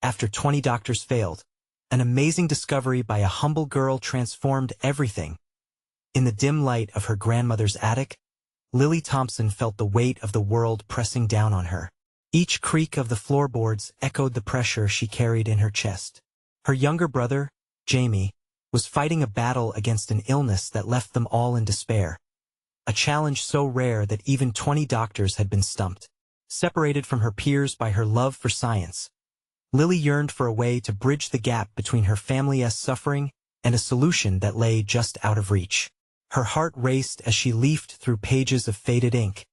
after 20 doctors failed. An amazing discovery by a humble girl transformed everything. In the dim light of her grandmother's attic, Lily Thompson felt the weight of the world pressing down on her. Each creak of the floorboards echoed the pressure she carried in her chest. Her younger brother, Jamie, was fighting a battle against an illness that left them all in despair. A challenge so rare that even 20 doctors had been stumped. Separated from her peers by her love for science, Lily yearned for a way to bridge the gap between her family's suffering and a solution that lay just out of reach. Her heart raced as she leafed through pages of faded ink,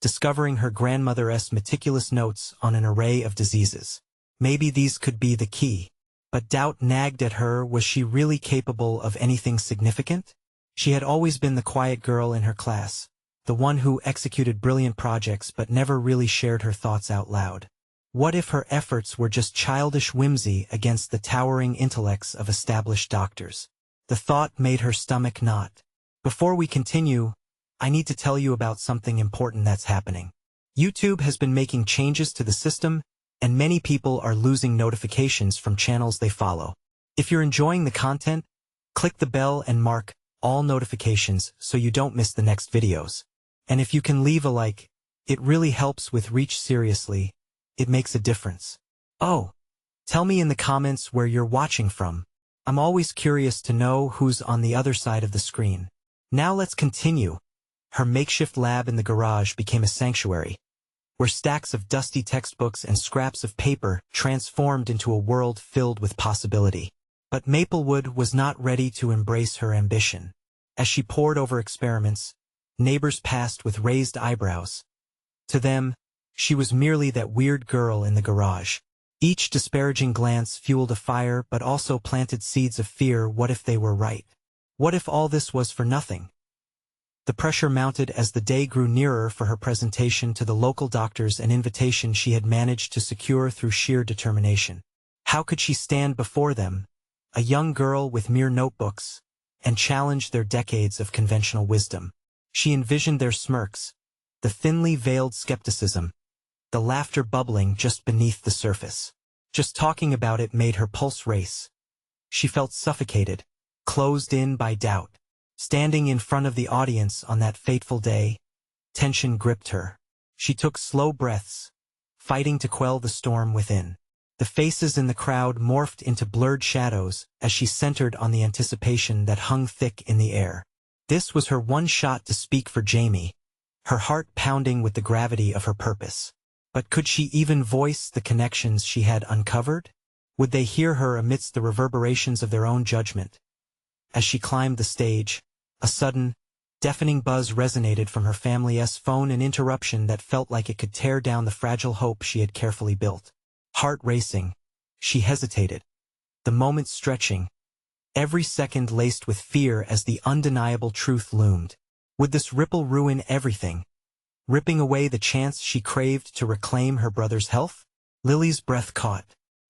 discovering her grandmother's meticulous notes on an array of diseases. Maybe these could be the key. But doubt nagged at her. Was she really capable of anything significant? She had always been the quiet girl in her class, the one who executed brilliant projects but never really shared her thoughts out loud. What if her efforts were just childish whimsy against the towering intellects of established doctors? The thought made her stomach knot. Before we continue, I need to tell you about something important that's happening. YouTube has been making changes to the system, and many people are losing notifications from channels they follow. If you're enjoying the content, click the bell and mark all notifications so you don't miss the next videos. And if you can leave a like, it really helps with reach. Seriously, it makes a difference. Oh, tell me in the comments where you're watching from. I'm always curious to know who's on the other side of the screen. Now let's continue. Her makeshift lab in the garage became a sanctuary, where stacks of dusty textbooks and scraps of paper transformed into a world filled with possibility. But Maplewood was not ready to embrace her ambition. As she pored over experiments, neighbors passed with raised eyebrows. To them, she was merely that weird girl in the garage. Each disparaging glance fueled a fire but also planted seeds of fear. What if they were right? What if all this was for nothing? The pressure mounted as the day grew nearer for her presentation to the local doctors, an invitation she had managed to secure through sheer determination. How could she stand before them, a young girl with mere notebooks, and challenge their decades of conventional wisdom? She envisioned their smirks, the thinly veiled skepticism, the laughter bubbling just beneath the surface. Just talking about it made her pulse race. She felt suffocated, closed in by doubt. Standing in front of the audience on that fateful day, tension gripped her. She took slow breaths, fighting to quell the storm within. The faces in the crowd morphed into blurred shadows as she centered on the anticipation that hung thick in the air. This was her one shot to speak for Jamie, her heart pounding with the gravity of her purpose. But could she even voice the connections she had uncovered? Would they hear her amidst the reverberations of their own judgment? As she climbed the stage, a sudden, deafening buzz resonated from her family's phone, an interruption that felt like it could tear down the fragile hope she had carefully built. Heart racing, she hesitated, the moment stretching, every second laced with fear as the undeniable truth loomed. Would this ripple ruin everything, ripping away the chance she craved to reclaim her brother's health? Lily's breath caught.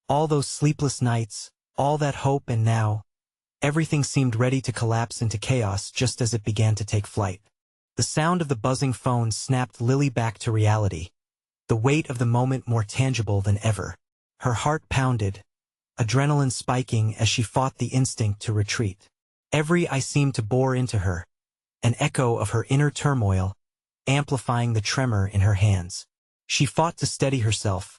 All those sleepless nights, all that hope, and now, everything seemed ready to collapse into chaos just as it began to take flight. The sound of the buzzing phone snapped Lily back to reality, the weight of the moment more tangible than ever. Her heart pounded, adrenaline spiking as she fought the instinct to retreat. Every eye seemed to bore into her, an echo of her inner turmoil, amplifying the tremor in her hands. She fought to steady herself,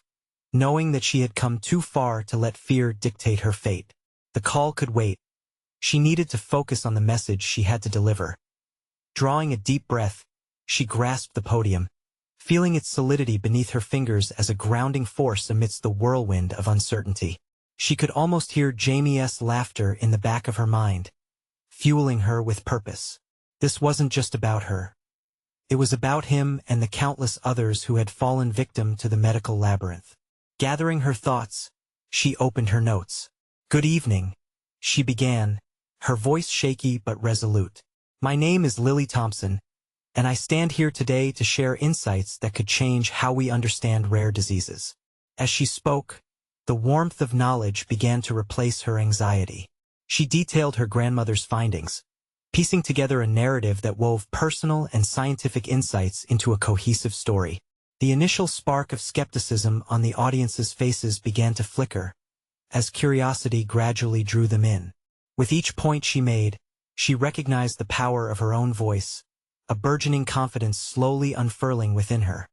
knowing that she had come too far to let fear dictate her fate. The call could wait. She needed to focus on the message she had to deliver. Drawing a deep breath, she grasped the podium, feeling its solidity beneath her fingers as a grounding force amidst the whirlwind of uncertainty. She could almost hear Jamie's laughter in the back of her mind, fueling her with purpose. This wasn't just about her. It was about him and the countless others who had fallen victim to the medical labyrinth. Gathering her thoughts, she opened her notes. "Good evening," she began, her voice shaky but resolute. "My name is Lily Thompson, and I stand here today to share insights that could change how we understand rare diseases." As she spoke, the warmth of knowledge began to replace her anxiety. She detailed her grandmother's findings, piecing together a narrative that wove personal and scientific insights into a cohesive story. The initial spark of skepticism on the audience's faces began to flicker, as curiosity gradually drew them in. With each point she made, she recognized the power of her own voice, a burgeoning confidence slowly unfurling within her.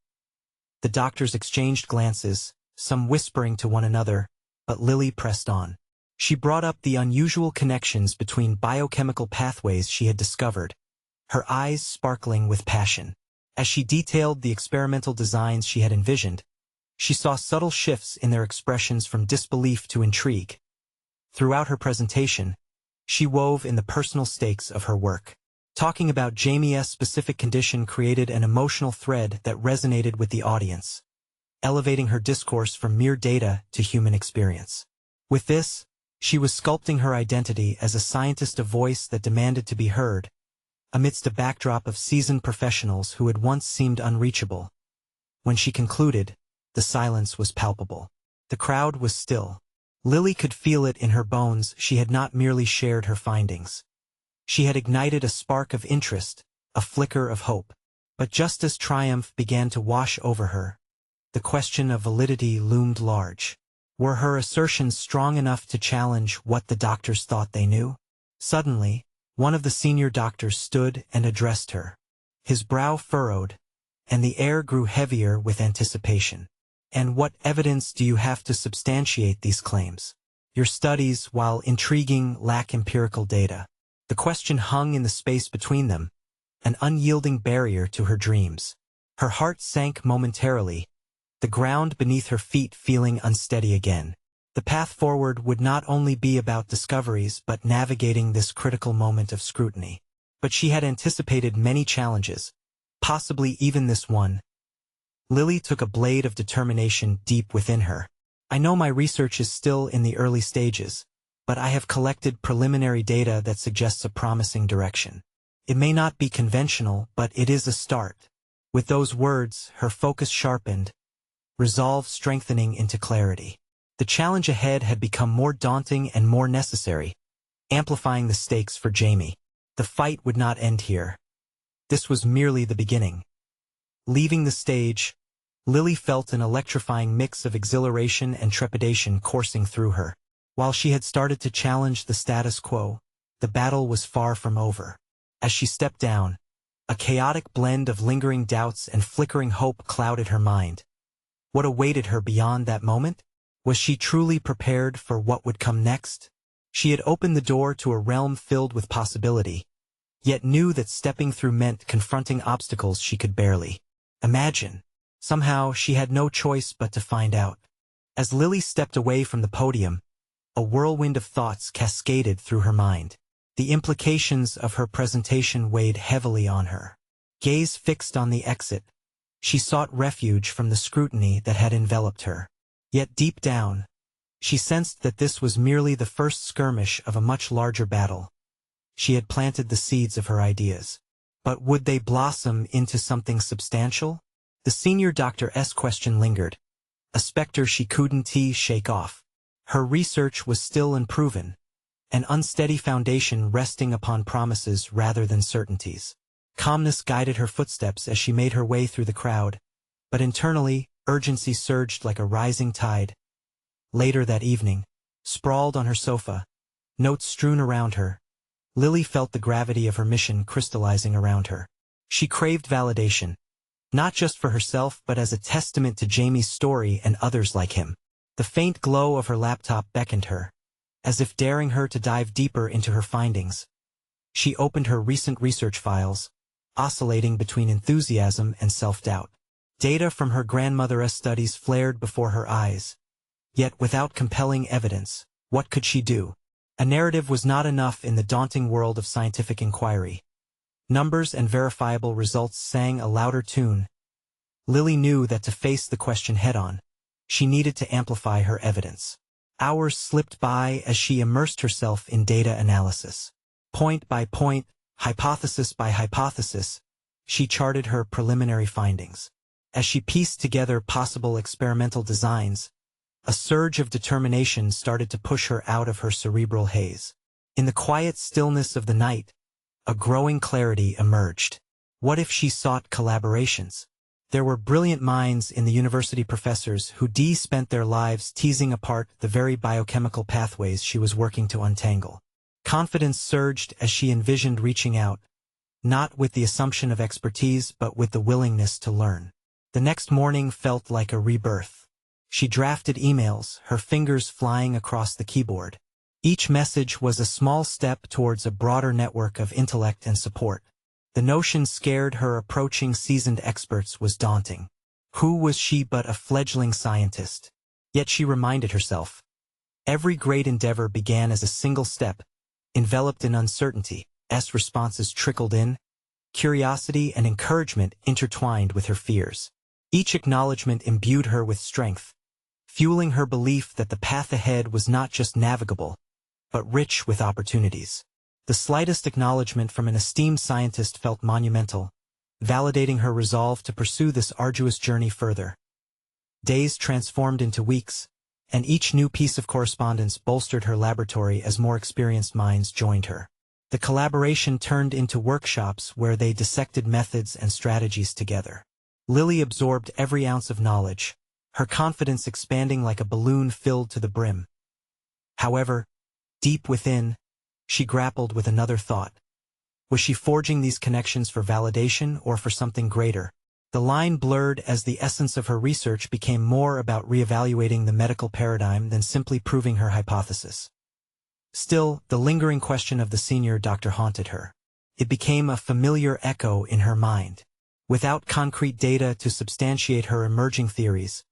The doctors exchanged glances, some whispering to one another, but Lily pressed on. She brought up the unusual connections between biochemical pathways she had discovered, her eyes sparkling with passion. As she detailed the experimental designs she had envisioned, she saw subtle shifts in their expressions from disbelief to intrigue. Throughout her presentation, she wove in the personal stakes of her work. Talking about Jamie's specific condition created an emotional thread that resonated with the audience, elevating her discourse from mere data to human experience. With this, she was sculpting her identity as a scientist, a voice that demanded to be heard, amidst a backdrop of seasoned professionals who had once seemed unreachable. When she concluded, the silence was palpable. The crowd was still. Lily could feel it in her bones. She had not merely shared her findings. She had ignited a spark of interest, a flicker of hope. But just as triumph began to wash over her, the question of validity loomed large. Were her assertions strong enough to challenge what the doctors thought they knew? Suddenly, one of the senior doctors stood and addressed her. His brow furrowed, and the air grew heavier with anticipation. "And what evidence do you have to substantiate these claims? Your studies, while intriguing, lack empirical data." The question hung in the space between them, an unyielding barrier to her dreams. Her heart sank momentarily, the ground beneath her feet feeling unsteady again. The path forward would not only be about discoveries but navigating this critical moment of scrutiny. But she had anticipated many challenges, possibly even this one. Lily took a blade of determination deep within her. "I know my research is still in the early stages, but I have collected preliminary data that suggests a promising direction. It may not be conventional, but it is a start." With those words, her focus sharpened, resolve strengthening into clarity. The challenge ahead had become more daunting and more necessary, amplifying the stakes for Jamie. The fight would not end here. This was merely the beginning. Leaving the stage, Lily felt an electrifying mix of exhilaration and trepidation coursing through her. While she had started to challenge the status quo, the battle was far from over. As she stepped down, a chaotic blend of lingering doubts and flickering hope clouded her mind. What awaited her beyond that moment? Was she truly prepared for what would come next? She had opened the door to a realm filled with possibility, yet knew that stepping through meant confronting obstacles she could barely imagine. Somehow, she had no choice but to find out. As Lily stepped away from the podium, a whirlwind of thoughts cascaded through her mind. The implications of her presentation weighed heavily on her. Gaze fixed on the exit, she sought refuge from the scrutiny that had enveloped her. Yet deep down, she sensed that this was merely the first skirmish of a much larger battle. She had planted the seeds of her ideas. But would they blossom into something substantial? The senior doctor's question lingered, a specter she couldn't shake off. Her research was still unproven, an unsteady foundation resting upon promises rather than certainties. Calmness guided her footsteps as she made her way through the crowd, but internally, urgency surged like a rising tide. Later that evening, sprawled on her sofa, notes strewn around her, Lily felt the gravity of her mission crystallizing around her. She craved validation, not just for herself but as a testament to Jamie's story and others like him. The faint glow of her laptop beckoned her, as if daring her to dive deeper into her findings. She opened her recent research files, oscillating between enthusiasm and self-doubt. Data from her grandmother's studies flared before her eyes. Yet without compelling evidence, what could she do? A narrative was not enough in the daunting world of scientific inquiry. Numbers and verifiable results sang a louder tune. Lily knew that to face the question head-on, she needed to amplify her evidence. Hours slipped by as she immersed herself in data analysis. Point by point, hypothesis by hypothesis, she charted her preliminary findings. As she pieced together possible experimental designs, a surge of determination started to push her out of her cerebral haze. In the quiet stillness of the night, a growing clarity emerged. What if she sought collaborations? There were brilliant minds in the university professors who spent their lives teasing apart the very biochemical pathways she was working to untangle. Confidence surged as she envisioned reaching out, not with the assumption of expertise but with the willingness to learn. The next morning felt like a rebirth. She drafted emails, her fingers flying across the keyboard. Each message was a small step towards a broader network of intellect and support. The notion scared her approaching seasoned experts was daunting. Who was she but a fledgling scientist? Yet she reminded herself, every great endeavor began as a single step, enveloped in uncertainty. As responses trickled in, curiosity and encouragement intertwined with her fears. Each acknowledgement imbued her with strength, fueling her belief that the path ahead was not just navigable, but rich with opportunities. The slightest acknowledgement from an esteemed scientist felt monumental, validating her resolve to pursue this arduous journey further. Days transformed into weeks, and each new piece of correspondence bolstered her laboratory as more experienced minds joined her. The collaboration turned into workshops where they dissected methods and strategies together. Lily absorbed every ounce of knowledge, her confidence expanding like a balloon filled to the brim. However, deep within, she grappled with another thought. Was she forging these connections for validation or for something greater? The line blurred as the essence of her research became more about reevaluating the medical paradigm than simply proving her hypothesis. Still, the lingering question of the senior doctor haunted her. It became a familiar echo in her mind. Without concrete data to substantiate her emerging theories,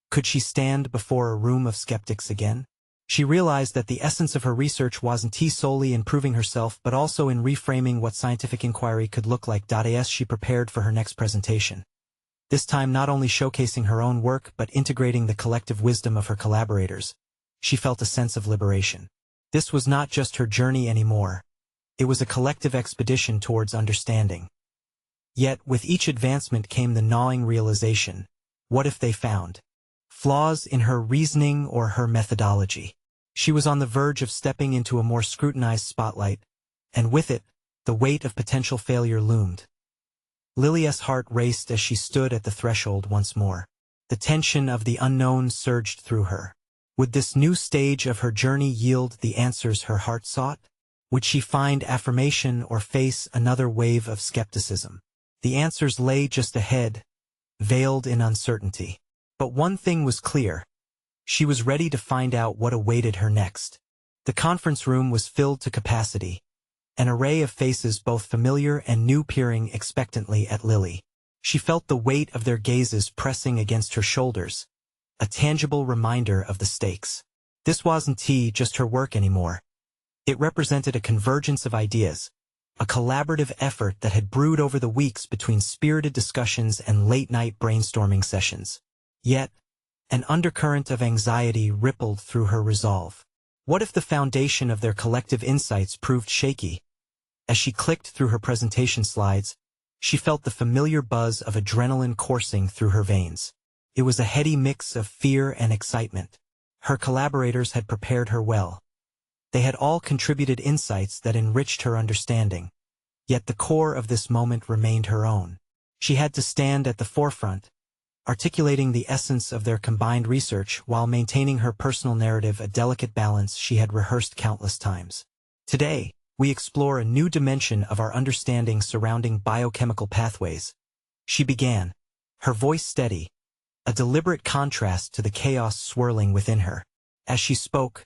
could she stand before a room of skeptics again? She realized that the essence of her research wasn't solely in proving herself but also in reframing what scientific inquiry could look like. As she prepared for her next presentation, this time not only showcasing her own work but integrating the collective wisdom of her collaborators, she felt a sense of liberation. This was not just her journey anymore. It was a collective expedition towards understanding. Yet, with each advancement came the gnawing realization, what if they found flaws in her reasoning or her methodology? She was on the verge of stepping into a more scrutinized spotlight, and with it, the weight of potential failure loomed. Lily's heart raced as she stood at the threshold once more. The tension of the unknown surged through her. Would this new stage of her journey yield the answers her heart sought? Would she find affirmation or face another wave of skepticism? The answers lay just ahead, veiled in uncertainty. But one thing was clear. She was ready to find out what awaited her next. The conference room was filled to capacity, an array of faces both familiar and new peering expectantly at Lily. She felt the weight of their gazes pressing against her shoulders, a tangible reminder of the stakes. This wasn't just her work anymore. It represented a convergence of ideas, a collaborative effort that had brewed over the weeks between spirited discussions and late-night brainstorming sessions. Yet, an undercurrent of anxiety rippled through her resolve. What if the foundation of their collective insights proved shaky? As she clicked through her presentation slides, she felt the familiar buzz of adrenaline coursing through her veins. It was a heady mix of fear and excitement. Her collaborators had prepared her well. They had all contributed insights that enriched her understanding. Yet the core of this moment remained her own. She had to stand at the forefront, articulating the essence of their combined research while maintaining her personal narrative, a delicate balance she had rehearsed countless times. Today, we explore a new dimension of our understanding surrounding biochemical pathways. She began, her voice steady, a deliberate contrast to the chaos swirling within her. As she spoke,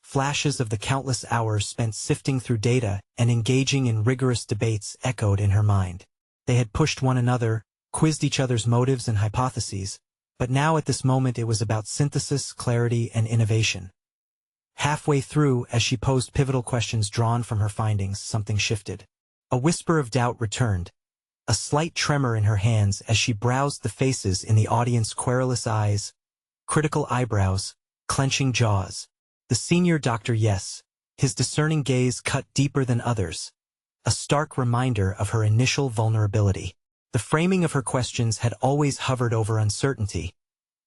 flashes of the countless hours spent sifting through data and engaging in rigorous debates echoed in her mind. They had pushed one another, quizzed each other's motives and hypotheses, but now at this moment it was about synthesis, clarity, and innovation. Halfway through, as she posed pivotal questions drawn from her findings, something shifted. A whisper of doubt returned, a slight tremor in her hands as she browsed the faces in the audience, querulous eyes, critical eyebrows, clenching jaws. The senior doctor, yes, his discerning gaze cut deeper than others, a stark reminder of her initial vulnerability. The framing of her questions had always hovered over uncertainty,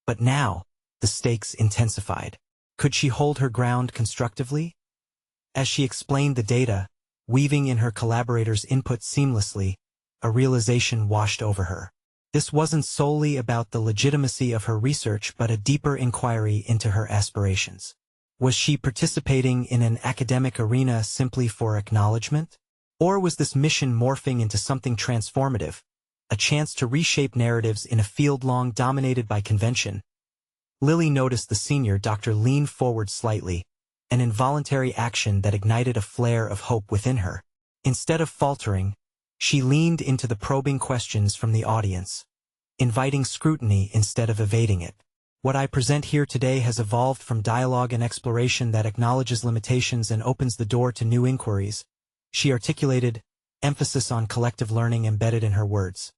but now, the stakes intensified. Could she hold her ground constructively? As she explained the data, weaving in her collaborators' input seamlessly, a realization washed over her. This wasn't solely about the legitimacy of her research but a deeper inquiry into her aspirations. Was she participating in an academic arena simply for acknowledgement? Or was this mission morphing into something transformative, a chance to reshape narratives in a field long dominated by convention? Lily noticed the senior doctor lean forward slightly, an involuntary action that ignited a flare of hope within her. Instead of faltering, she leaned into the probing questions from the audience, inviting scrutiny instead of evading it. What I present here today has evolved from dialogue and exploration that acknowledges limitations and opens the door to new inquiries, she articulated, emphasis on collective learning embedded in her words.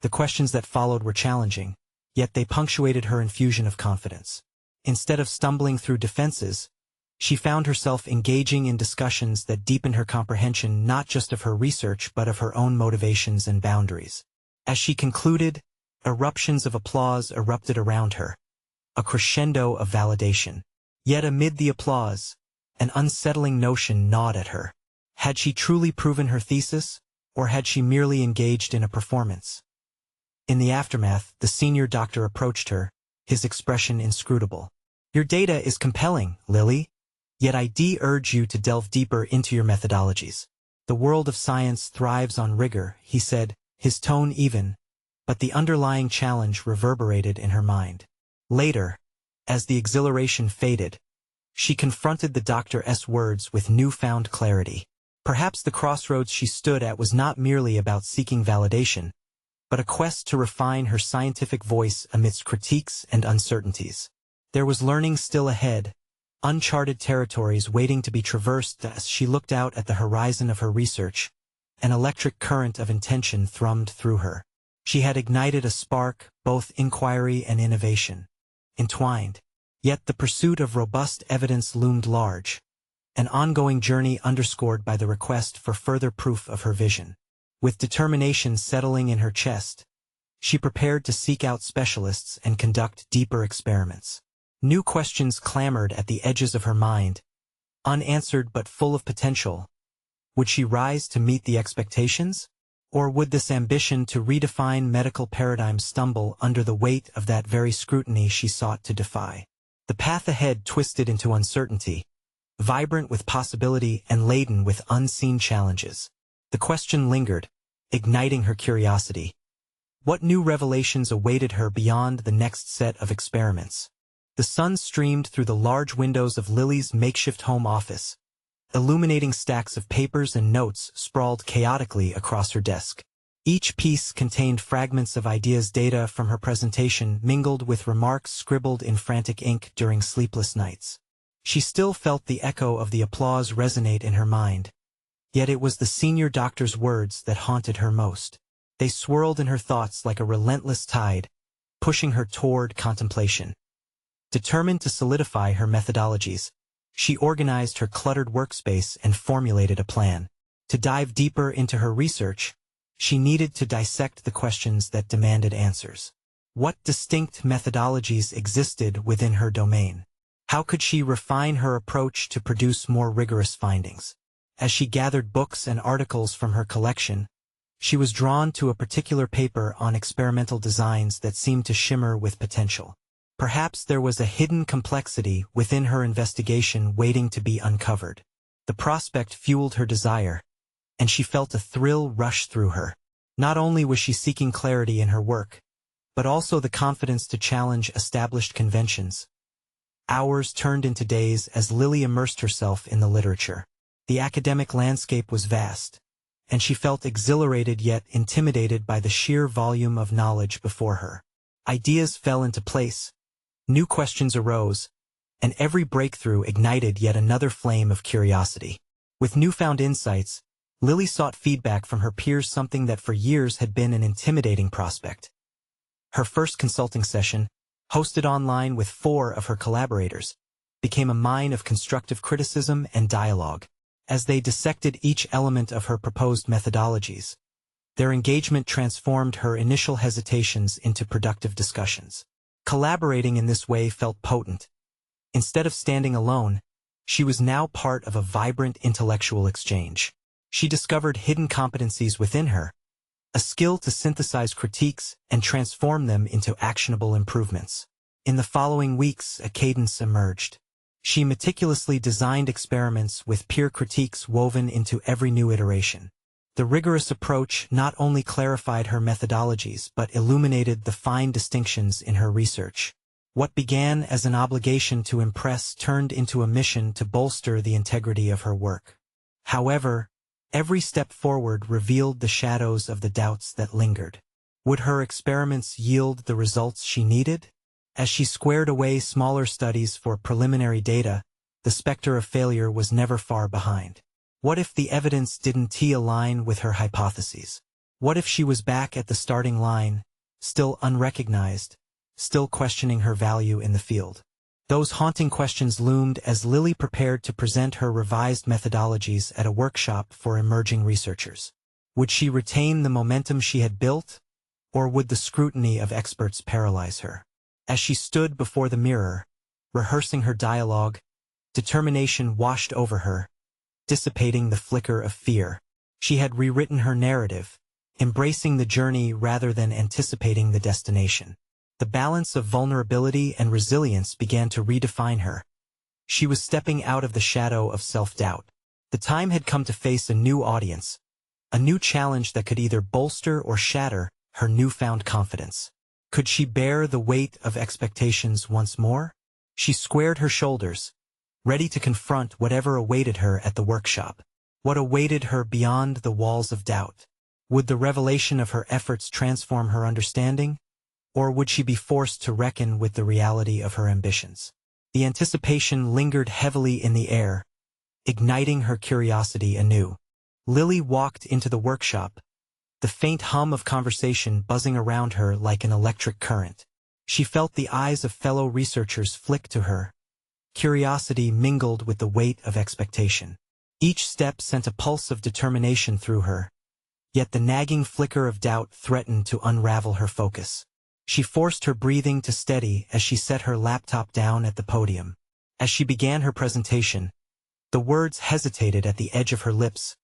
The questions that followed were challenging, yet they punctuated her infusion of confidence. Instead of stumbling through defenses, she found herself engaging in discussions that deepened her comprehension not just of her research but of her own motivations and boundaries. As she concluded, eruptions of applause erupted around her, a crescendo of validation. Yet amid the applause, an unsettling notion gnawed at her. Had she truly proven her thesis, or had she merely engaged in a performance? In the aftermath, the senior doctor approached her, his expression inscrutable. Your data is compelling, Lily. Yet I urge you to delve deeper into your methodologies. The world of science thrives on rigor, he said, his tone even, but the underlying challenge reverberated in her mind. Later, as the exhilaration faded, she confronted the doctor's words with newfound clarity. Perhaps the crossroads she stood at was not merely about seeking validation, but a quest to refine her scientific voice amidst critiques and uncertainties. There was learning still ahead, uncharted territories waiting to be traversed. As she looked out at the horizon of her research, an electric current of intention thrummed through her. She had ignited a spark, both inquiry and innovation, entwined. Yet the pursuit of robust evidence loomed large, an ongoing journey underscored by the request for further proof of her vision. With determination settling in her chest, she prepared to seek out specialists and conduct deeper experiments. New questions clamored at the edges of her mind, unanswered but full of potential. Would she rise to meet the expectations? Or would this ambition to redefine medical paradigms stumble under the weight of that very scrutiny she sought to defy? The path ahead twisted into uncertainty, vibrant with possibility and laden with unseen challenges. The question lingered, igniting her curiosity. What new revelations awaited her beyond the next set of experiments? The sun streamed through the large windows of Lily's makeshift home office, illuminating stacks of papers and notes sprawled chaotically across her desk. Each piece contained fragments of ideas, data from her presentation mingled with remarks scribbled in frantic ink during sleepless nights. She still felt the echo of the applause resonate in her mind, yet it was the senior doctor's words that haunted her most. They swirled in her thoughts like a relentless tide, pushing her toward contemplation. Determined to solidify her methodologies, she organized her cluttered workspace and formulated a plan. To dive deeper into her research, she needed to dissect the questions that demanded answers. What distinct methodologies existed within her domain? How could she refine her approach to produce more rigorous findings? As she gathered books and articles from her collection, she was drawn to a particular paper on experimental designs that seemed to shimmer with potential. Perhaps there was a hidden complexity within her investigation waiting to be uncovered. The prospect fueled her desire, and she felt a thrill rush through her. Not only was she seeking clarity in her work, but also the confidence to challenge established conventions. Hours turned into days as Lily immersed herself in the literature. The academic landscape was vast, and she felt exhilarated yet intimidated by the sheer volume of knowledge before her. Ideas fell into place. New questions arose, and every breakthrough ignited yet another flame of curiosity. With newfound insights, Lily sought feedback from her peers, something that for years had been an intimidating prospect. Her first consulting session, hosted online with 4 of her collaborators, became a mine of constructive criticism and dialogue. As they dissected each element of her proposed methodologies, their engagement transformed her initial hesitations into productive discussions. Collaborating in this way felt potent. Instead of standing alone, she was now part of a vibrant intellectual exchange. She discovered hidden competencies within her, a skill to synthesize critiques and transform them into actionable improvements. In the following weeks, a cadence emerged. She meticulously designed experiments with peer critiques woven into every new iteration. The rigorous approach not only clarified her methodologies but illuminated the fine distinctions in her research. What began as an obligation to impress turned into a mission to bolster the integrity of her work. However, every step forward revealed the shadows of the doubts that lingered. Would her experiments yield the results she needed? As she squared away smaller studies for preliminary data, the specter of failure was never far behind. What if the evidence didn't align with her hypotheses? What if she was back at the starting line, still unrecognized, still questioning her value in the field? Those haunting questions loomed as Lily prepared to present her revised methodologies at a workshop for emerging researchers. Would she retain the momentum she had built, or would the scrutiny of experts paralyze her? As she stood before the mirror, rehearsing her dialogue, determination washed over her, dissipating the flicker of fear. She had rewritten her narrative, embracing the journey rather than anticipating the destination. The balance of vulnerability and resilience began to redefine her. She was stepping out of the shadow of self-doubt. The time had come to face a new audience, a new challenge that could either bolster or shatter her newfound confidence. Could she bear the weight of expectations once more? She squared her shoulders, ready to confront whatever awaited her at the workshop. What awaited her beyond the walls of doubt? Would the revelation of her efforts transform her understanding, or would she be forced to reckon with the reality of her ambitions? The anticipation lingered heavily in the air, igniting her curiosity anew. Lily walked into the workshop, the faint hum of conversation buzzing around her like an electric current. She felt the eyes of fellow researchers flick to her. Curiosity mingled with the weight of expectation. Each step sent a pulse of determination through her, yet the nagging flicker of doubt threatened to unravel her focus. She forced her breathing to steady as she set her laptop down at the podium. As she began her presentation, the words hesitated at the edge of her lips,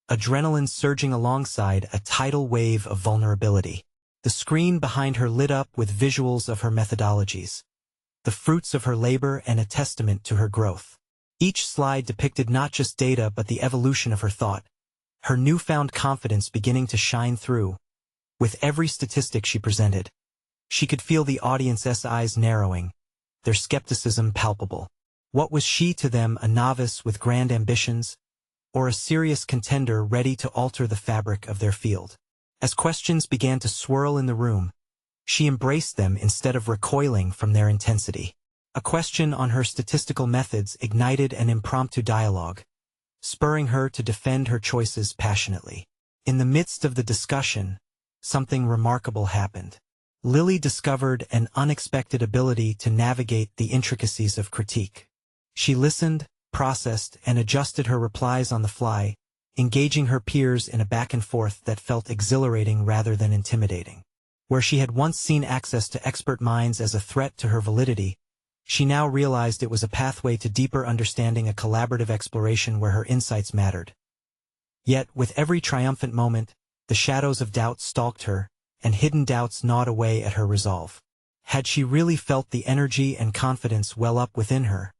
adrenaline surging alongside a tidal wave of vulnerability. The screen behind her lit up with visuals of her methodologies, the fruits of her labor and a testament to her growth. Each slide depicted not just data but the evolution of her thought, her newfound confidence beginning to shine through. With every statistic she presented, she could feel the audience's eyes narrowing, their skepticism palpable. What was she to them, a novice with grand ambitions, or a serious contender ready to alter the fabric of their field? As questions began to swirl in the room, she embraced them instead of recoiling from their intensity. A question on her statistical methods ignited an impromptu dialogue, spurring her to defend her choices passionately. In the midst of the discussion, something remarkable happened. Lily discovered an unexpected ability to navigate the intricacies of critique. She listened, processed, and adjusted her replies on the fly, engaging her peers in a back and forth that felt exhilarating rather than intimidating. Where she had once seen access to expert minds as a threat to her validity, she now realized it was a pathway to deeper understanding, a collaborative exploration where her insights mattered. Yet, with every triumphant moment, the shadows of doubt stalked her, and hidden doubts gnawed away at her resolve. Had she really felt the energy and confidence well up within her?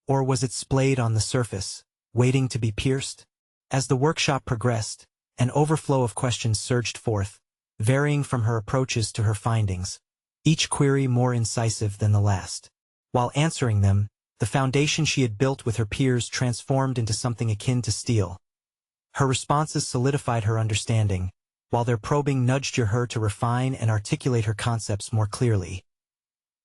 Or was it splayed on the surface, waiting to be pierced? As the workshop progressed, an overflow of questions surged forth, varying from her approaches to her findings, each query more incisive than the last. While answering them, the foundation she had built with her peers transformed into something akin to steel. Her responses solidified her understanding, while their probing nudged her to refine and articulate her concepts more clearly.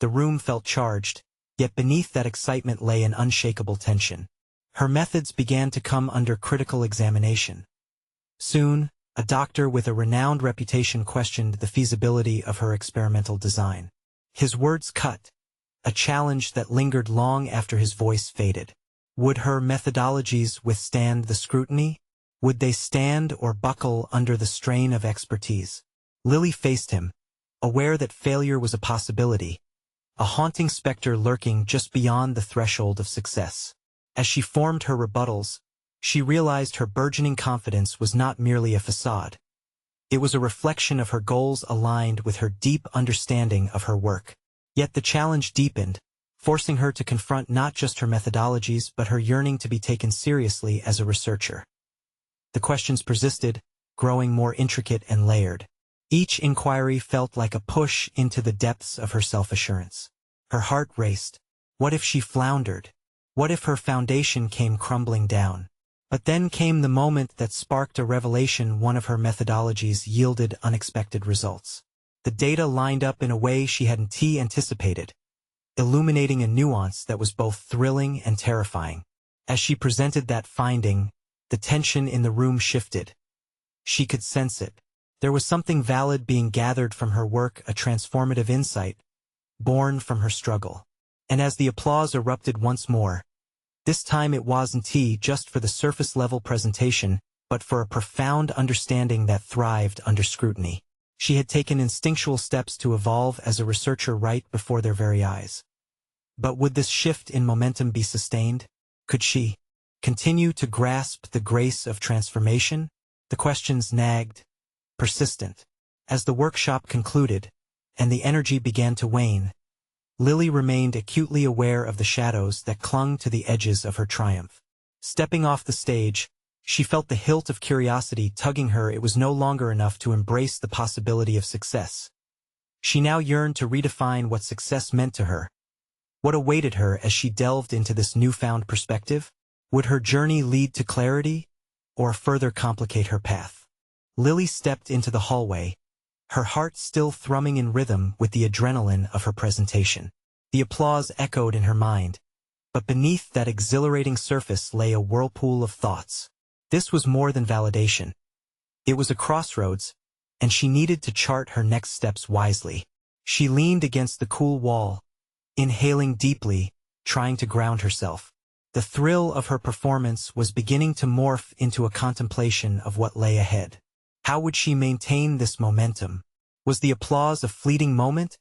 The room felt charged, yet beneath that excitement lay an unshakable tension. Her methods began to come under critical examination. Soon, a doctor with a renowned reputation questioned the feasibility of her experimental design. His words cut, a challenge that lingered long after his voice faded. Would her methodologies withstand the scrutiny? Would they stand or buckle under the strain of expertise? Lily faced him, aware that failure was a possibility, a haunting specter lurking just beyond the threshold of success. As she formed her rebuttals, she realized her burgeoning confidence was not merely a facade. It was a reflection of her goals aligned with her deep understanding of her work. Yet the challenge deepened, forcing her to confront not just her methodologies but her yearning to be taken seriously as a researcher. The questions persisted, growing more intricate and layered. Each inquiry felt like a push into the depths of her self-assurance. Her heart raced. What if she floundered? What if her foundation came crumbling down? But then came the moment that sparked a revelation. One of her methodologies yielded unexpected results. The data lined up in a way she hadn't anticipated, illuminating a nuance that was both thrilling and terrifying. As she presented that finding, the tension in the room shifted. She could sense it. There was something valid being gathered from her work, a transformative insight, born from her struggle. And as the applause erupted once more, this time it wasn't just for the surface-level presentation, but for a profound understanding that thrived under scrutiny. She had taken instinctual steps to evolve as a researcher right before their very eyes. But would this shift in momentum be sustained? Could she continue to grasp the grace of transformation? The questions nagged, persistent. As the workshop concluded, and the energy began to wane, Lily remained acutely aware of the shadows that clung to the edges of her triumph. Stepping off the stage, she felt the hilt of curiosity tugging her. It was no longer enough to embrace the possibility of success. She now yearned to redefine what success meant to her. What awaited her as she delved into this newfound perspective? Would her journey lead to clarity, or further complicate her path? Lily stepped into the hallway, her heart still thrumming in rhythm with the adrenaline of her presentation. The applause echoed in her mind, but beneath that exhilarating surface lay a whirlpool of thoughts. This was more than validation. It was a crossroads, and she needed to chart her next steps wisely. She leaned against the cool wall, inhaling deeply, trying to ground herself. The thrill of her performance was beginning to morph into a contemplation of what lay ahead. How would she maintain this momentum? Was the applause a fleeting moment,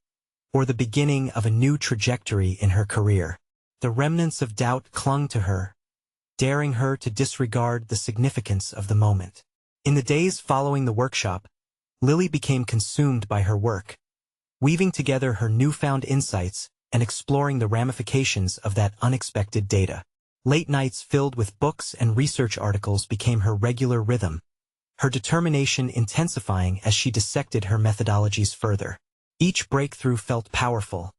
or the beginning of a new trajectory in her career? The remnants of doubt clung to her, daring her to disregard the significance of the moment. In the days following the workshop, Lily became consumed by her work, weaving together her newfound insights and exploring the ramifications of that unexpected data. Late nights filled with books and research articles became her regular rhythm, her determination intensifying as she dissected her methodologies further. Each breakthrough felt powerful,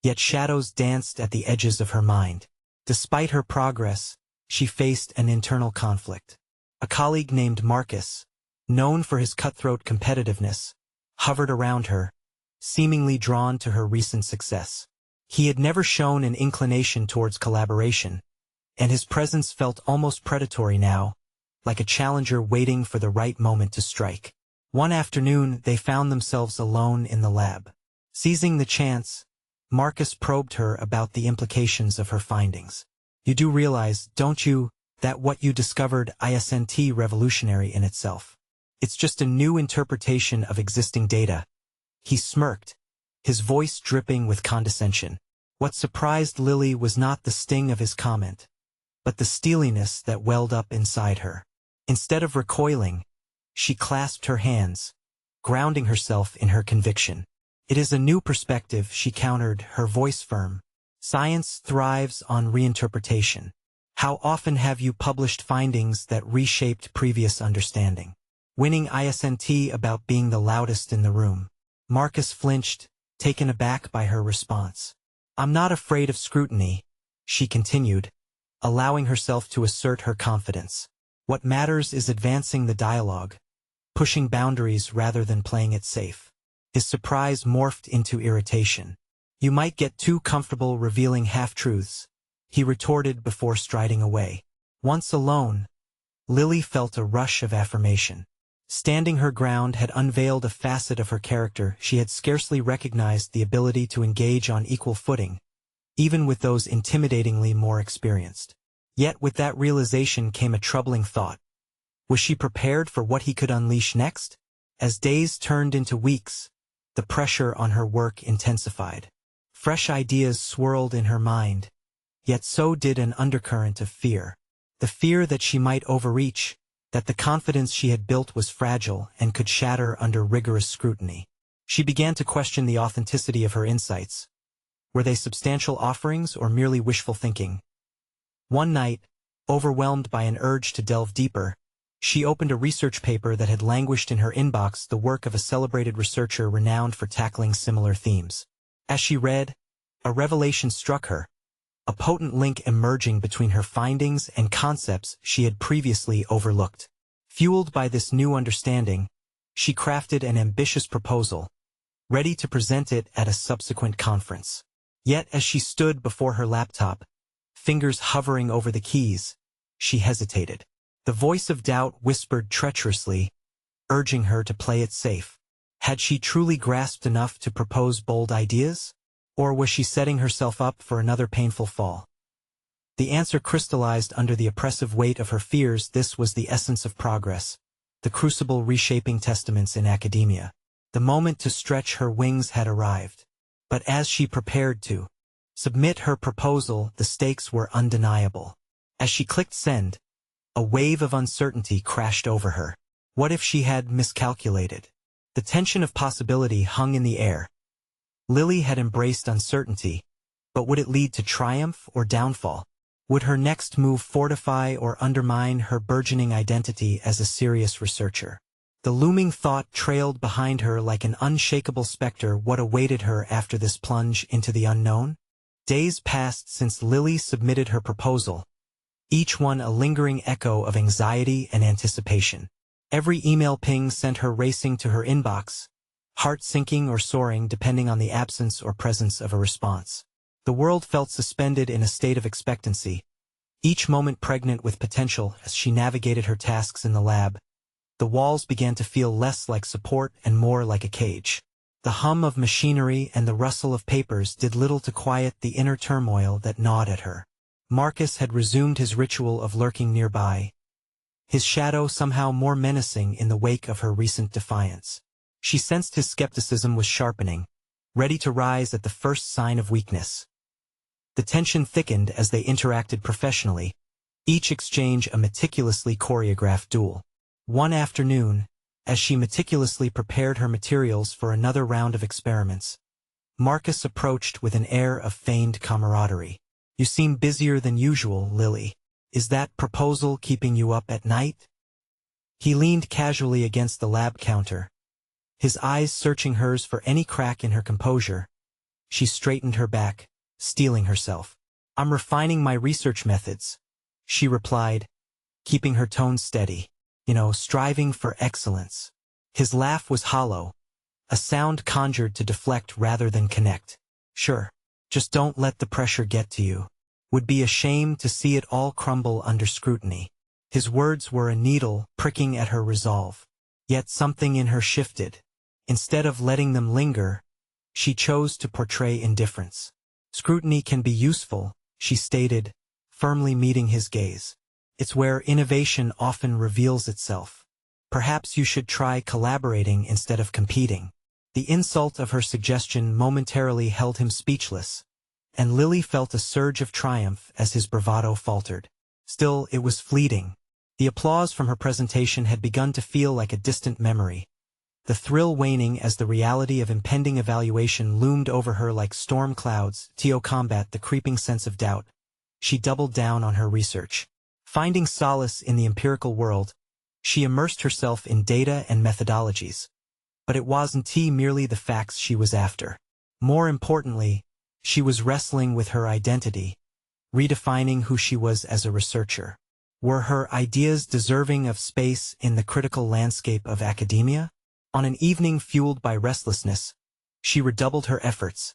yet shadows danced at the edges of her mind. Despite her progress, she faced an internal conflict. A colleague named Marcus, known for his cutthroat competitiveness, hovered around her, seemingly drawn to her recent success. He had never shown an inclination towards collaboration, and his presence felt almost predatory now, like a challenger waiting for the right moment to strike. One afternoon, they found themselves alone in the lab. Seizing the chance, Marcus probed her about the implications of her findings. You do realize, don't you, that what you discovered isn't revolutionary in itself? It's just a new interpretation of existing data. He smirked, his voice dripping with condescension. What surprised Lily was not the sting of his comment, but the steeliness that welled up inside her. Instead of recoiling, she clasped her hands, grounding herself in her conviction. It is a new perspective, she countered, her voice firm. Science thrives on reinterpretation. How often have you published findings that reshaped previous understanding? Winning isn't about being the loudest in the room. Marcus flinched, taken aback by her response. I'm not afraid of scrutiny, she continued, allowing herself to assert her confidence. What matters is advancing the dialogue, pushing boundaries rather than playing it safe. His surprise morphed into irritation. You might get too comfortable revealing half-truths, he retorted before striding away. Once alone, Lily felt a rush of affirmation. Standing her ground had unveiled a facet of her character. She had scarcely recognized the ability to engage on equal footing, even with those intimidatingly more experienced. Yet with that realization came a troubling thought. Was she prepared for what he could unleash next? As days turned into weeks, the pressure on her work intensified. Fresh ideas swirled in her mind, yet so did an undercurrent of fear. The fear that she might overreach, that the confidence she had built was fragile and could shatter under rigorous scrutiny. She began to question the authenticity of her insights. Were they substantial offerings or merely wishful thinking? One night, overwhelmed by an urge to delve deeper, she opened a research paper that had languished in her inbox, the work of a celebrated researcher renowned for tackling similar themes. As she read, a revelation struck her, a potent link emerging between her findings and concepts she had previously overlooked. Fueled by this new understanding, she crafted an ambitious proposal, ready to present it at a subsequent conference. Yet as she stood before her laptop, fingers hovering over the keys, she hesitated. The voice of doubt whispered treacherously, urging her to play it safe. Had she truly grasped enough to propose bold ideas? Or was she setting herself up for another painful fall? The answer crystallized under the oppressive weight of her fears. This was the essence of progress, the crucible reshaping testaments in academia. The moment to stretch her wings had arrived. But as she prepared to submit her proposal, the stakes were undeniable. As she clicked send, a wave of uncertainty crashed over her. What if she had miscalculated? The tension of possibility hung in the air. Lily had embraced uncertainty, but would it lead to triumph or downfall? Would her next move fortify or undermine her burgeoning identity as a serious researcher? The looming thought trailed behind her like an unshakable specter. What awaited her after this plunge into the unknown? Days passed since Lily submitted her proposal, each one a lingering echo of anxiety and anticipation. Every email ping sent her racing to her inbox, heart sinking or soaring depending on the absence or presence of a response. The world felt suspended in a state of expectancy, each moment pregnant with potential. As she navigated her tasks in the lab, the walls began to feel less like support and more like a cage. The hum of machinery and the rustle of papers did little to quiet the inner turmoil that gnawed at her. Marcus had resumed his ritual of lurking nearby, his shadow somehow more menacing in the wake of her recent defiance. She sensed his skepticism was sharpening, ready to rise at the first sign of weakness. The tension thickened as they interacted professionally, each exchange a meticulously choreographed duel. One afternoon, as she meticulously prepared her materials for another round of experiments, Marcus approached with an air of feigned camaraderie. "You seem busier than usual, Lily. Is that proposal keeping you up at night?" He leaned casually against the lab counter, his eyes searching hers for any crack in her composure. She straightened her back, steeling herself. "I'm refining my research methods," she replied, keeping her tone steady. Striving for excellence." His laugh was hollow, a sound conjured to deflect rather than connect. "Sure. Just don't let the pressure get to you. Would be ashamed to see it all crumble under scrutiny." His words were a needle pricking at her resolve. Yet something in her shifted. Instead of letting them linger, she chose to portray indifference. "Scrutiny can be useful," she stated, firmly meeting his gaze. "It's where innovation often reveals itself. Perhaps you should try collaborating instead of competing." The insult of her suggestion momentarily held him speechless, and Lily felt a surge of triumph as his bravado faltered. Still, it was fleeting. The applause from her presentation had begun to feel like a distant memory, the thrill waning as the reality of impending evaluation loomed over her like storm clouds. To combat the creeping sense of doubt, she doubled down on her research. Finding solace in the empirical world, she immersed herself in data and methodologies. But it wasn't merely the facts she was after. More importantly, she was wrestling with her identity, redefining who she was as a researcher. Were her ideas deserving of space in the critical landscape of academia? On an evening fueled by restlessness, she redoubled her efforts,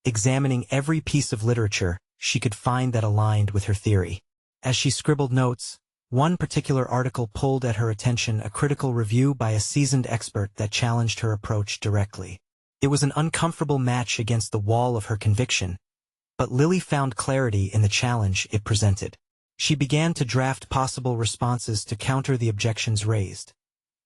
examining every piece of literature she could find that aligned with her theory. As she scribbled notes, one particular article pulled at her attention, a critical review by a seasoned expert that challenged her approach directly. It was an uncomfortable match against the wall of her conviction, but Lily found clarity in the challenge it presented. She began to draft possible responses to counter the objections raised,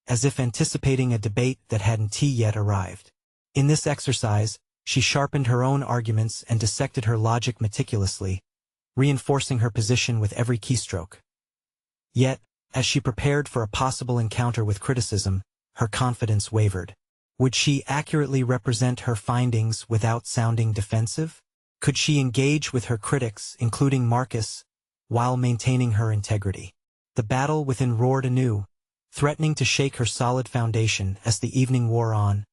as if anticipating a debate that hadn't yet arrived. In this exercise, she sharpened her own arguments and dissected her logic meticulously, reinforcing her position with every keystroke. Yet, As she prepared for a possible encounter with criticism, her confidence wavered. Would she accurately represent her findings without sounding defensive? Could she engage with her critics, including Marcus, while maintaining her integrity? The battle within roared anew, threatening to shake her solid foundation as the evening wore on.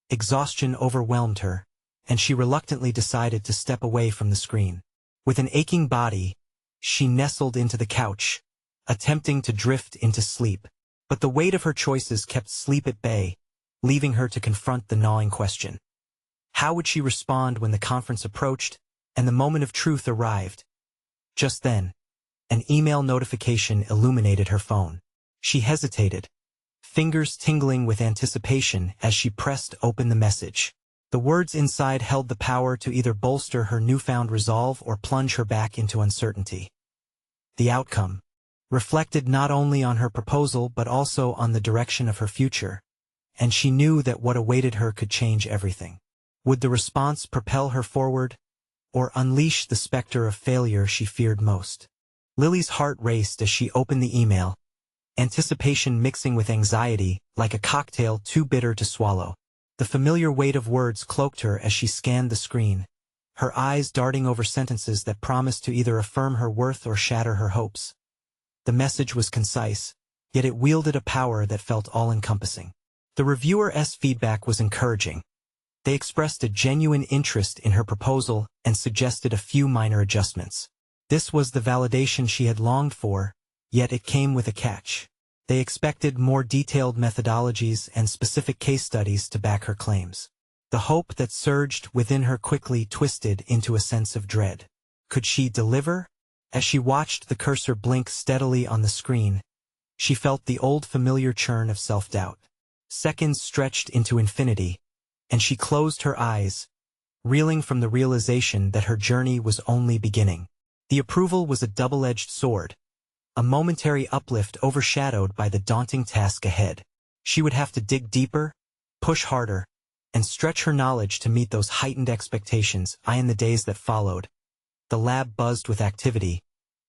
Exhaustion overwhelmed her, and she reluctantly decided to step away from the screen. With an aching body, she nestled into the couch, attempting to drift into sleep. But the weight of her choices kept sleep at bay, leaving her to confront the gnawing question. How would she respond when the conference approached and the moment of truth arrived? Just then, an email notification illuminated her phone. She hesitated, fingers tingling with anticipation as she pressed open the message. The words inside held the power to either bolster her newfound resolve or plunge her back into uncertainty. The outcome reflected not only on her proposal but also on the direction of her future, and she knew that what awaited her could change everything. Would the response propel her forward, or unleash the specter of failure she feared most? Lily's heart raced as she opened the email, anticipation mixing with anxiety like a cocktail too bitter to swallow. The familiar weight of words cloaked her as she scanned the screen, her eyes darting over sentences that promised to either affirm her worth or shatter her hopes. The message was concise, yet it wielded a power that felt all-encompassing. The reviewer's feedback was encouraging. They expressed a genuine interest in her proposal and suggested a few minor adjustments. This was the validation she had longed for, yet it came with a catch. They expected more detailed methodologies and specific case studies to back her claims. The hope that surged within her quickly twisted into a sense of dread. Could she deliver? As she watched the cursor blink steadily on the screen, she felt the old familiar churn of self-doubt. Seconds stretched into infinity, and she closed her eyes, reeling from the realization that her journey was only beginning. The approval was a double-edged sword, a momentary uplift overshadowed by the daunting task ahead. She would have to dig deeper, push harder, and stretch her knowledge to meet those heightened expectations. In the days that followed, the lab buzzed with activity,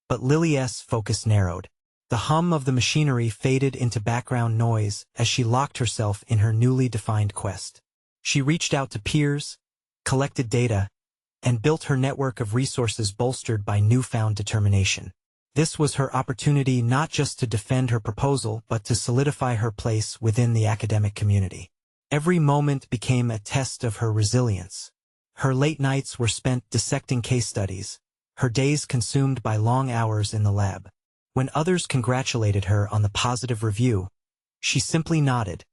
but Lily's focus narrowed. The hum of the machinery faded into background noise as she locked herself in her newly defined quest. She reached out to peers, collected data, and built her network of resources bolstered by newfound determination. This was her opportunity not just to defend her proposal but to solidify her place within the academic community. Every moment became a test of her resilience. Her late nights were spent dissecting case studies, her days consumed by long hours in the lab. When others congratulated her on the positive review, she simply nodded,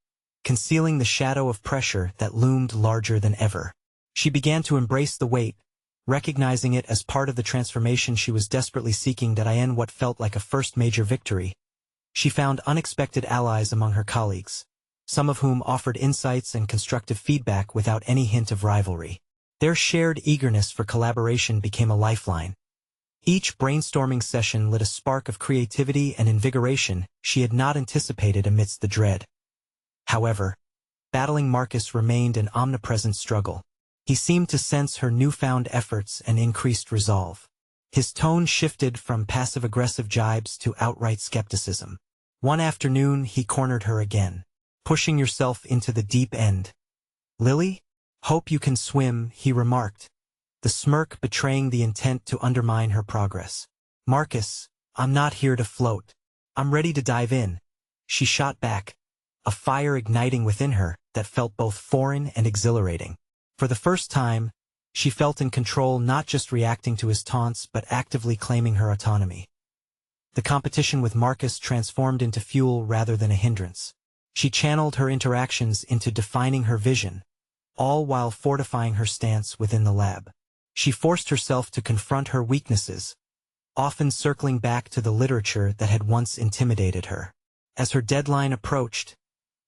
concealing the shadow of pressure that loomed larger than ever. She began to embrace the weight, recognizing it as part of the transformation she was desperately seeking. In what felt like a first major victory, she found unexpected allies among her colleagues, some of whom offered insights and constructive feedback without any hint of rivalry. Their shared eagerness for collaboration became a lifeline. Each brainstorming session lit a spark of creativity and invigoration she had not anticipated amidst the dread. However, battling Marcus remained an omnipresent struggle. He seemed to sense her newfound efforts and increased resolve. His tone shifted from passive-aggressive jibes to outright skepticism. One afternoon, he cornered her again. "Pushing yourself into the deep end, Lily? Hope you can swim," he remarked, the smirk betraying the intent to undermine her progress. "Marcus, I'm not here to float. I'm ready to dive in," she shot back, a fire igniting within her that felt both foreign and exhilarating. For the first time, she felt in control, not just reacting to his taunts but actively claiming her autonomy. The competition with Marcus transformed into fuel rather than a hindrance. She channeled her interactions into defining her vision, all while fortifying her stance within the lab. She forced herself to confront her weaknesses, often circling back to the literature that had once intimidated her. As her deadline approached,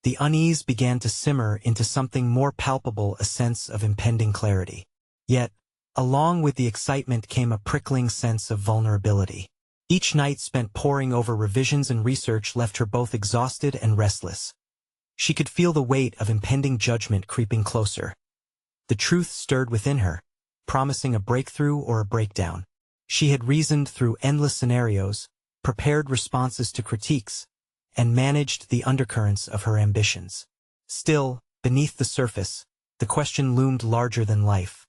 the unease began to simmer into something more palpable, a sense of impending clarity. Yet, along with the excitement came a prickling sense of vulnerability. Each night spent poring over revisions and research left her both exhausted and restless. She could feel the weight of impending judgment creeping closer. The truth stirred within her, promising a breakthrough or a breakdown. She had reasoned through endless scenarios, prepared responses to critiques, and managed the undercurrents of her ambitions. Still, beneath the surface, the question loomed larger than life.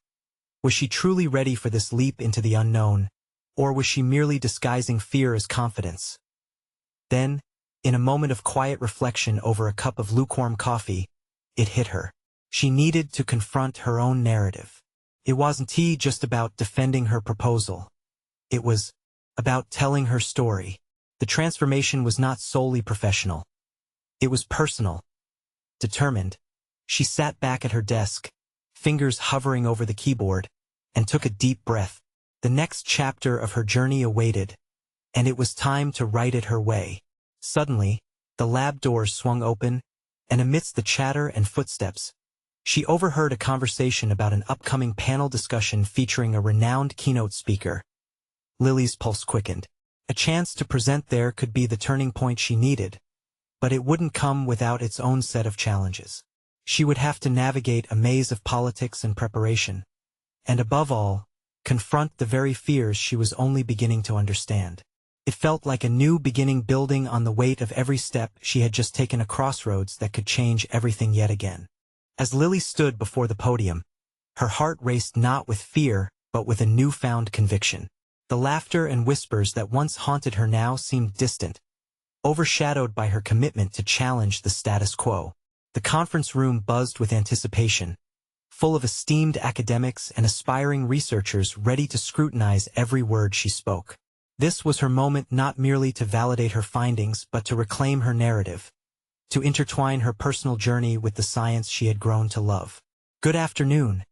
Was she truly ready for this leap into the unknown, or was she merely disguising fear as confidence? Then, in a moment of quiet reflection over a cup of lukewarm coffee, it hit her. She needed to confront her own narrative. It wasn't just about defending her proposal. It was about telling her story. The transformation was not solely professional. It was personal. Determined, she sat back at her desk, fingers hovering over the keyboard, and took a deep breath. The next chapter of her journey awaited, and it was time to write it her way. Suddenly, the lab doors swung open, and amidst the chatter and footsteps, she overheard a conversation about an upcoming panel discussion featuring a renowned keynote speaker. Lily's pulse quickened. A chance to present there could be the turning point she needed, but it wouldn't come without its own set of challenges. She would have to navigate a maze of politics and preparation, and above all, confront the very fears she was only beginning to understand. It felt like a new beginning building on the weight of every step she had just taken, a crossroads that could change everything yet again. As Lily stood before the podium, her heart raced not with fear, but with a newfound conviction. The laughter and whispers that once haunted her now seemed distant, overshadowed by her commitment to challenge the status quo. The conference room buzzed with anticipation, full of esteemed academics and aspiring researchers ready to scrutinize every word she spoke. This was her moment, not merely to validate her findings but to reclaim her narrative, to intertwine her personal journey with the science she had grown to love. "Good afternoon,"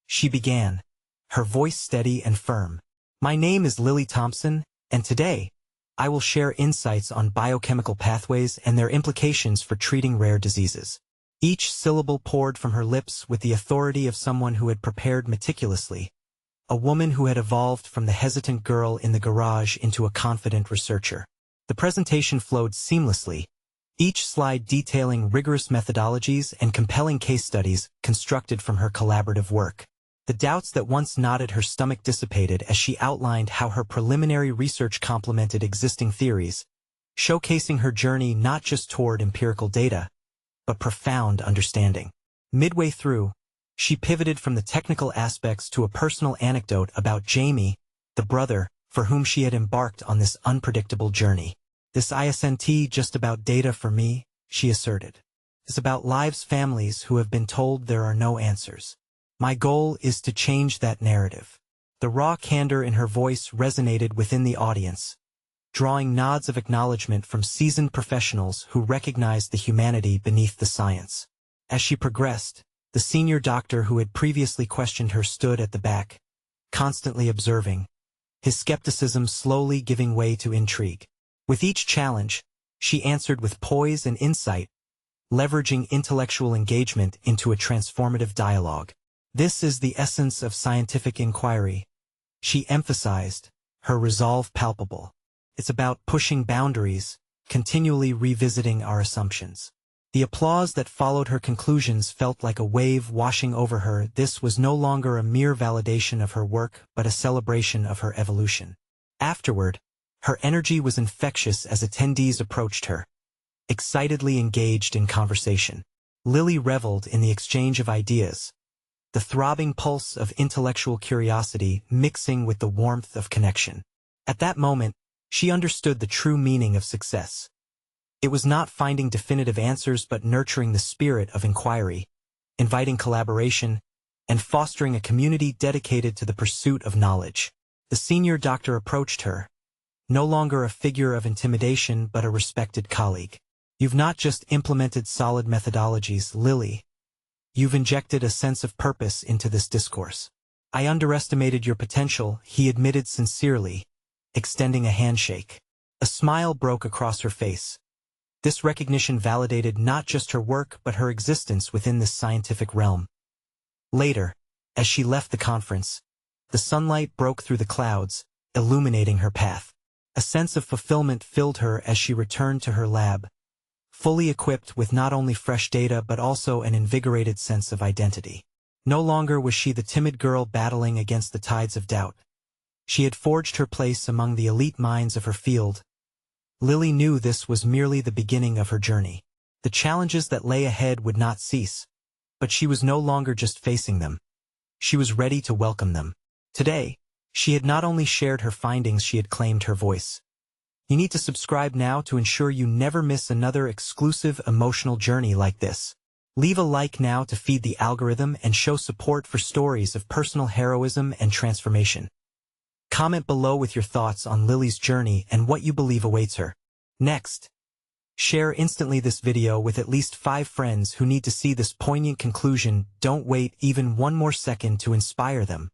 she began, her voice steady and firm. "My name is Lily Thompson, and today, I will share insights on biochemical pathways and their implications for treating rare diseases." Each syllable poured from her lips with the authority of someone who had prepared meticulously, a woman who had evolved from the hesitant girl in the garage into a confident researcher. The presentation flowed seamlessly, each slide detailing rigorous methodologies and compelling case studies constructed from her collaborative work. The doubts that once knotted her stomach dissipated as she outlined how her preliminary research complemented existing theories, showcasing her journey not just toward empirical data, but profound understanding. Midway through, she pivoted from the technical aspects to a personal anecdote about Jamie, the brother, for whom she had embarked on this unpredictable journey. "This isn't just about data for me," she asserted. "It's about lives, families who have been told there are no answers. My goal is to change that narrative." The raw candor in her voice resonated within the audience, drawing nods of acknowledgement from seasoned professionals who recognized the humanity beneath the science. As she progressed, the senior doctor who had previously questioned her stood at the back, constantly observing, his skepticism slowly giving way to intrigue. With each challenge, she answered with poise and insight, leveraging intellectual engagement into a transformative dialogue. "This is the essence of scientific inquiry," she emphasized, her resolve palpable. "It's about pushing boundaries, continually revisiting our assumptions." The applause that followed her conclusions felt like a wave washing over her. This was no longer a mere validation of her work, but a celebration of her evolution. Afterward, her energy was infectious as attendees approached her, excitedly engaged in conversation. Lily reveled in the exchange of ideas, the throbbing pulse of intellectual curiosity mixing with the warmth of connection. At that moment, she understood the true meaning of success. It was not finding definitive answers but nurturing the spirit of inquiry, inviting collaboration, and fostering a community dedicated to the pursuit of knowledge. The senior doctor approached her, no longer a figure of intimidation but a respected colleague. "You've not just implemented solid methodologies, Lily. You've injected a sense of purpose into this discourse. I underestimated your potential," he admitted sincerely, extending a handshake. A smile broke across her face. This recognition validated not just her work but her existence within this scientific realm. Later, as she left the conference, the sunlight broke through the clouds, illuminating her path. A sense of fulfillment filled her as she returned to her lab, fully equipped with not only fresh data but also an invigorated sense of identity. No longer was she the timid girl battling against the tides of doubt. She had forged her place among the elite minds of her field, Lily knew this was merely the beginning of her journey. The challenges that lay ahead would not cease. But she was no longer just facing them. She was ready to welcome them. Today, she had not only shared her findings, she had claimed her voice. You need to subscribe now to ensure you never miss another exclusive emotional journey like this. Leave a like now to feed the algorithm and show support for stories of personal heroism and transformation. Comment below with your thoughts on Lily's journey and what you believe awaits her. Next, share instantly this video with at least 5 friends who need to see this poignant conclusion. Don't wait even one more second to inspire them.